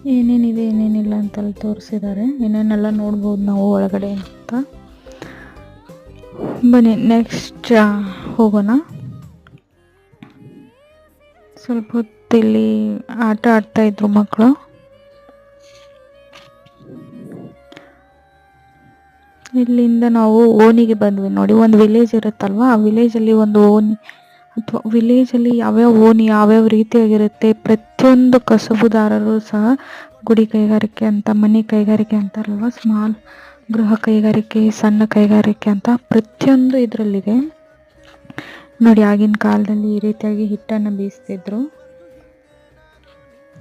ಏನೇನಿದೆ ಏನೇನಿಲ್ಲ ಅಂತಲ್ಲಿ ತೋರಿಸಿದ್ದಾರೆ. ಏನೇನೆಲ್ಲ ನೋಡ್ಬೋದು ನಾವು ಒಳಗಡೆ ಅಂತ. ಬನ್ನಿ ನೆಕ್ಸ್ಟ್ ಹೋಗೋಣ. ಸ್ವಲ್ಪ ಹೊತ್ತಿಲ್ಲಿ ಆಟ ಆಡ್ತಾ ಇದ್ರು ಮಕ್ಕಳು. ಇಲ್ಲಿಂದ ನಾವು ಓಣಿಗೆ ಬಂದ್ವಿ ನೋಡಿ. ಒಂದು ವಿಲೇಜ್ ಇರುತ್ತಲ್ವ, ಆ ವಿಲೇಜಲ್ಲಿ ಒಂದು ಓಣಿ ಅಥವಾ ವಿಲೇಜಲ್ಲಿ ಯಾವ್ಯಾವ ಓಣಿ ಯಾವ್ಯಾವ ರೀತಿಯಾಗಿರುತ್ತೆ, ಪ್ರತಿಯೊಂದು ಕಸುಬುದಾರರು ಸಹ ಗುಡಿ ಕೈಗಾರಿಕೆ ಅಂತ, ಮನೆ ಕೈಗಾರಿಕೆ ಅಂತಾರಲ್ವ, ಸ್ಮಾಲ್ ಗೃಹ ಕೈಗಾರಿಕೆ, ಸಣ್ಣ ಕೈಗಾರಿಕೆ ಅಂತ ಪ್ರತಿಯೊಂದು ಇದರಲ್ಲಿದೆ ನೋಡಿ. ಆಗಿನ ಕಾಲದಲ್ಲಿ ಈ ರೀತಿಯಾಗಿ ಹಿಟ್ಟನ್ನು ಬೀಸ್ತಿದ್ರು.